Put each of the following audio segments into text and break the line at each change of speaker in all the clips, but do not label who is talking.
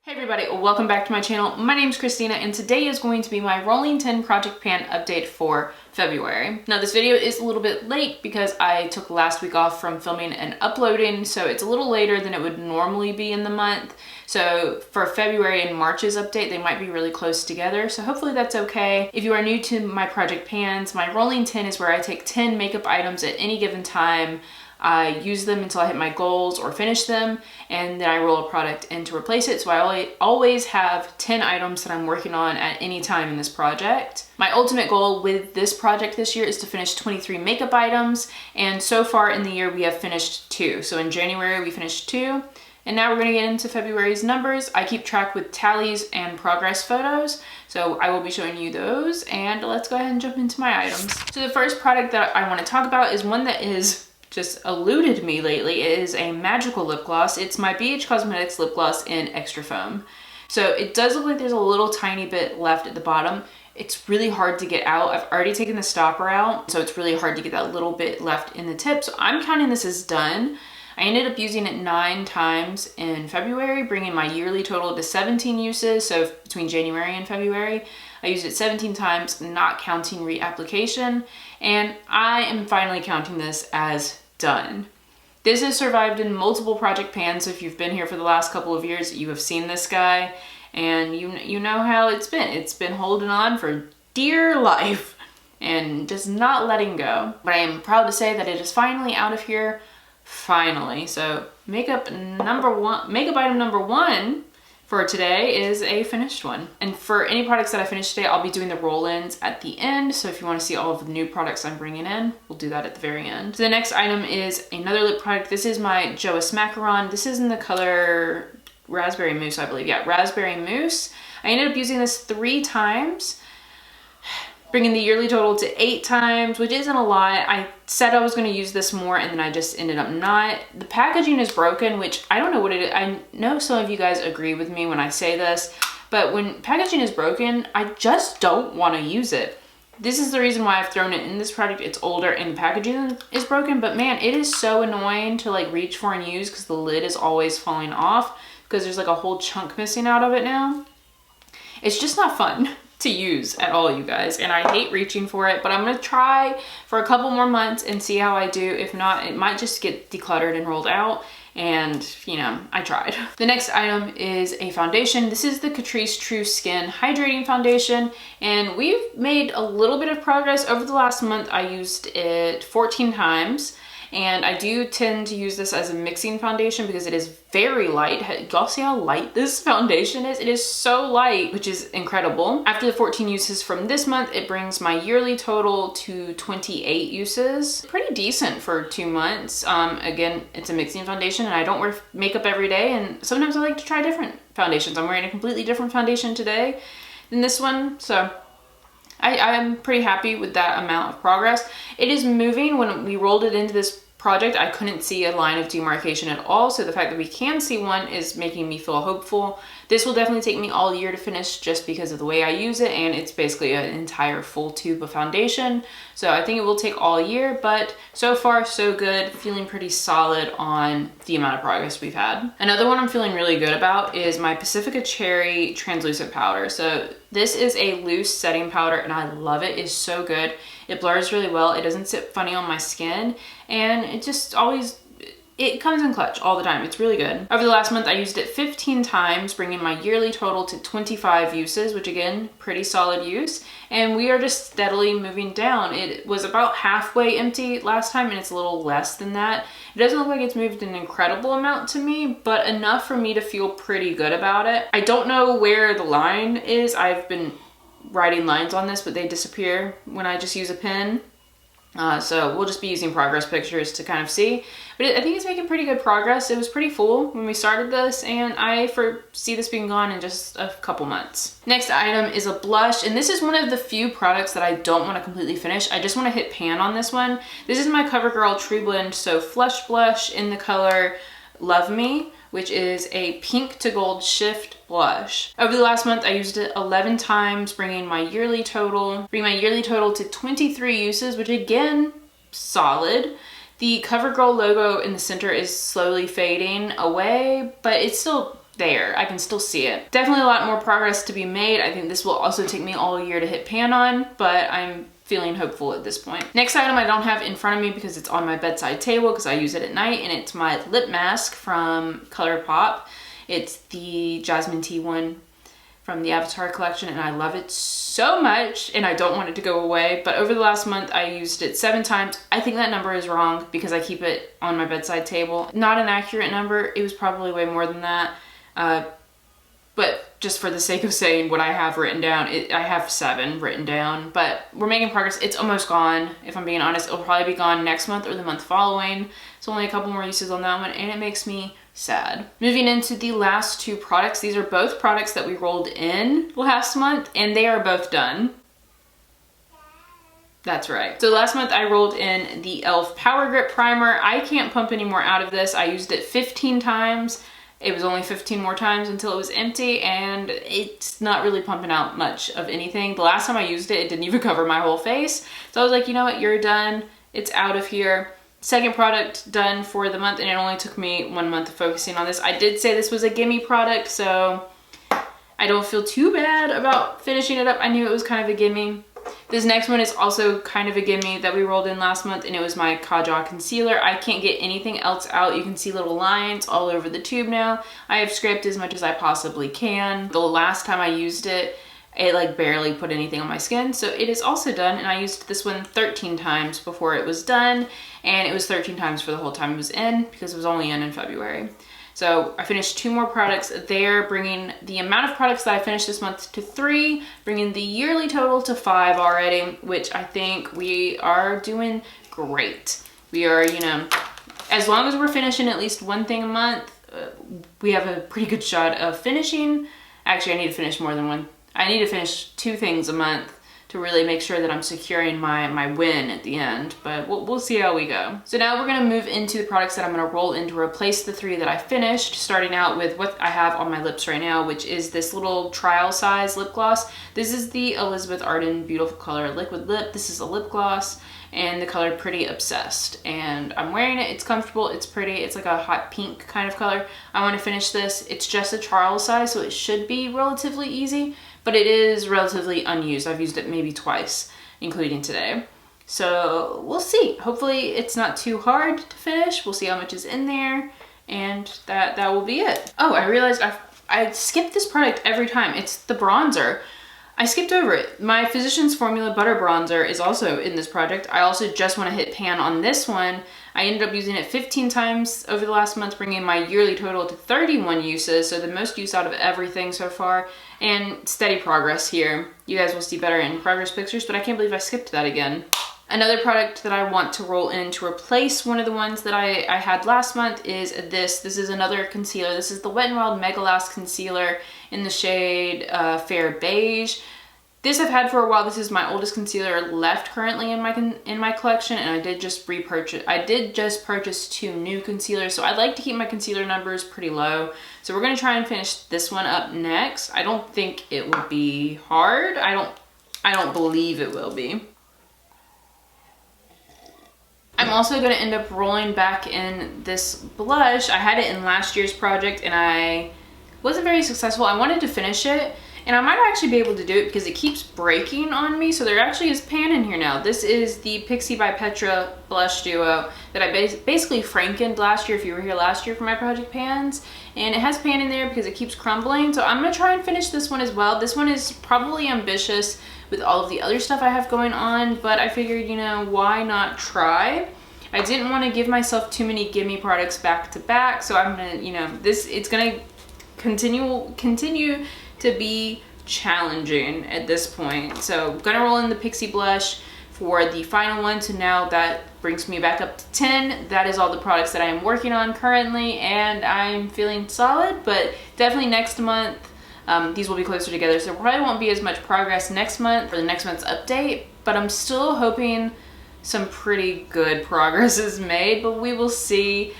Hey everybody, welcome back to my channel. My name is Christina and today is going to be my rolling 10 project pan update for February. Now this video is a little bit late because I took last week off from filming and uploading, so it's a little later than it would normally be in the month. So for February and March's update, they might be really close together, so hopefully that's okay. If you are new to my project pans, my rolling 10 is where I take 10 makeup items at any given time. I use them until I hit my goals or finish them, and then I roll a product in to replace it. So I always have 10 items that I'm working on at any time in this project. My ultimate goal with this project this year is to finish 23 makeup items, and so far in the year we have finished 2. So in January we finished 2, and now we're gonna get into February's numbers. I keep track with tallies and progress photos, so I will be showing you those, and let's go ahead and jump into my items. So the first product that I wanna talk about is one that is just eluded me lately. It is a magical lip gloss. It's my Cosmetics Lipgloss in Extra Foam. So it does look like there's a little tiny bit left at the bottom. It's really hard to get out. I've already taken the stopper out, so it's really hard to get that little bit left in the tip. So I'm counting this as done. I ended up using it 9 times in February, bringing my yearly total to 17 uses. So between January and February, I used it 17 times, not counting reapplication. And I am finally counting this as done. This has survived in multiple project pans. So if you've been here for the last couple of years, you have seen this guy and you know how it's been. It's been holding on for dear life and just not letting go. But I am proud to say that it is finally out of here. Finally. So makeup item number one for today is a finished one. And for any products that I finish today, I'll be doing the roll-ins at the end. So if you want to see all of the new products I'm bringing in, we'll do that at the very end. So the next item is another lip product. This is my Joas Macaron. This is in the color Raspberry Mousse, I believe. Yeah, Raspberry Mousse. I ended up using this 3 times, bringing the yearly total to 8 times, which isn't a lot. I said I was going to use this more and then I just ended up not. The packaging is broken, which I don't know what it is. I know some of you guys agree with me when I say this, but when packaging is broken, I just don't want to use it. This is the reason why I've thrown it in this product. It's older and the packaging is broken, but man, it is so annoying to like reach for and use because the lid is always falling off because there's like a whole chunk missing out of it now. It's just not fun to use at all, you guys, and I hate reaching for it, but I'm gonna try for a couple more months and see how I do. If not, it might just get decluttered and rolled out, and you know, I tried. The next item is a foundation. This is the Catrice True Skin Hydrating Foundation, and we've made a little bit of progress. Over the last month, I used it 14 times. And I do tend to use this as a mixing foundation because it is very light. Y'all see how light this foundation is? It is so light, which is incredible. After the 14 uses from this month, it brings my yearly total to 28 uses. Pretty decent for 2 months. Again, it's a mixing foundation and I don't wear makeup every day, and sometimes I like to try different foundations. I'm wearing a completely different foundation today than this one, so I'm pretty happy with that amount of progress. It is moving. When we rolled it into this project, I couldn't see a line of demarcation at all, so the fact that we can see one is making me feel hopeful. This will definitely take me all year to finish just because of the way I use it, and it's basically an entire full tube of foundation, so I think it will take all year, but so far so good. Feeling pretty solid on the amount of progress we've had. Another one I'm feeling really good about is my Pacifica Cherry translucent powder. So this is a loose setting powder and I love it. It's so good. It blurs really well. It doesn't sit funny on my skin, and it just always, it comes in clutch all the time. It's really good. Over the last month, I used it 15 times, bringing my yearly total to 25 uses, which again, pretty solid use. And we are just steadily moving down. It was about halfway empty last time, and it's a little less than that. It doesn't look like it's moved an incredible amount to me, but enough for me to feel pretty good about it. I don't know where the line is. I've been writing lines on this, but they disappear when I just use a pen. So we'll just be using progress pictures to kind of see. But I think it's making pretty good progress. It was pretty full when we started this, and I foresee this being gone in just a couple months. Next item is a blush, and this is one of the few products that I don't want to completely finish. I just want to hit pan on this one. This is my CoverGirl True Blend So Flush Blush in the color Love Me, which is a pink to gold shift blush. Over the last month, I used it 11 times, bringing my yearly total to 23 uses, which again, solid. The CoverGirl logo in the center is slowly fading away, but it's still there. I can still see it. Definitely a lot more progress to be made. I think this will also take me all year to hit pan on, but I'm feeling hopeful at this point. Next item I don't have in front of me because it's on my bedside table because I use it at night, and it's my lip mask from ColourPop. It's the Jasmine Tea one from the Avatar collection, and I love it so much, and I don't want it to go away. But over the last month, I used it 7 times. I think that number is wrong because I keep it on my bedside table. Not an accurate number. It was probably way more than that. But just for the sake of saying what I have written down, I have 7 written down, but we're making progress. It's almost gone. If I'm being honest, it'll probably be gone next month or the month following. So only a couple more uses on that one, and it makes me sad. Moving into the last 2 products. These are both products that we rolled in last month, and they are both done. That's right. So last month I rolled in the e.l.f. Power Grip Primer. I can't pump any more out of this. I used it 15 times. It was only 15 more times until it was empty, and it's not really pumping out much of anything. The last time I used it, it didn't even cover my whole face. So I was like, you know what, you're done. It's out of here. Second product done for the month, and it only took me 1 month of focusing on this. I did say this was a gimme product, so I don't feel too bad about finishing it up. I knew it was kind of a gimme. This next one is also kind of a gimme that we rolled in last month, and it was my Kajal concealer. I can't get anything else out. You can see little lines all over the tube now. I have scraped as much as I possibly can. The last time I used it, it like barely put anything on my skin, so it is also done, and I used this one 13 times before it was done, and it was 13 times for the whole time it was in because it was only in February. So I finished 2 more products there, bringing the amount of products that I finished this month to 3, bringing the yearly total to 5 already, which I think we are doing great. We are, you know, as long as we're finishing at least 1 thing a month, we have a pretty good shot of finishing. Actually, I need to finish more than 1. I need to finish 2 things a month to really make sure that I'm securing my win at the end, but we'll see how we go. So now we're gonna move into the products that I'm gonna roll in to replace the 3 that I finished, starting out with what I have on my lips right now, which is this little trial size lip gloss. This is the Elizabeth Arden Beautiful Color Liquid Lip. This is a lip gloss, and the color Pretty Obsessed, and I'm wearing it. It's comfortable, it's pretty, it's like a hot pink kind of color. I want to finish this. It's just a trial size, so it should be relatively easy, but it is relatively unused. I've used it maybe twice, including today. So we'll see. Hopefully it's not too hard to finish. We'll see how much is in there, and that will be it. Oh, I realized I skip this product every time. It's the bronzer. I skipped over it. My Physicians Formula Butter Bronzer is also in this project. I also just want to hit pan on this one. I ended up using it 15 times over the last month, bringing my yearly total to 31 uses, so the most use out of everything so far, and steady progress here. You guys will see better in progress pictures, but I can't believe I skipped that again. Another product that I want to roll in to replace one of the ones that I had last month is this. This is another concealer. This is the Wet n Wild Mega Last Concealer in the shade Fair Beige. This I've had for a while. This is my oldest concealer left currently in my collection, and I did just purchase 2 new concealers, so I'd like to keep my concealer numbers pretty low. So we're gonna try and finish this one up next. I don't think it will be hard. I don't believe it will be. I'm also gonna end up rolling back in this blush. I had it in last year's project and I wasn't very successful. I wanted to finish it, and I might actually be able to do it because it keeps breaking on me. So there actually is pan in here now. This is the Pixie by Petra blush duo that I basically frankened last year, if you were here last year for my project pans. And it has pan in there because it keeps crumbling. So I'm gonna try and finish this one as well. This one is probably ambitious with all of the other stuff I have going on, but I figured, you know, why not try? I didn't want to give myself too many gimme products back to back, so I'm gonna, you know, it's gonna continue to be challenging at this point. So I'm gonna roll in the Pixie blush for the final one. So now that brings me back up to 10. That is all the products that I am working on currently, and I'm feeling solid, but definitely next month these will be closer together, so there probably won't be as much progress next month for the next month's update, but I'm still hoping some pretty good progress is made, but we will see.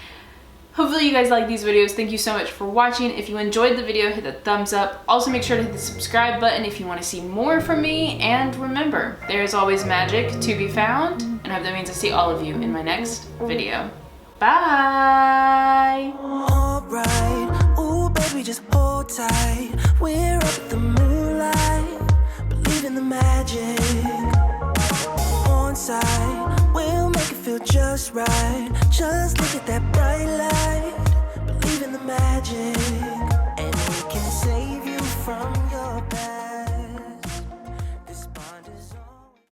Hopefully you guys like these videos. Thank you so much for watching. If you enjoyed the video, hit the thumbs up. Also make sure to hit the subscribe button if you want to see more from me, and remember, there is always magic to be found, and I hope that means I see all of you in my next video. Bye! All right. Ooh, baby.
we just hold tight. We're up at the moonlight, believe in the magic. On side, we'll make it feel just right. Just look at that bright light, believe in the magic.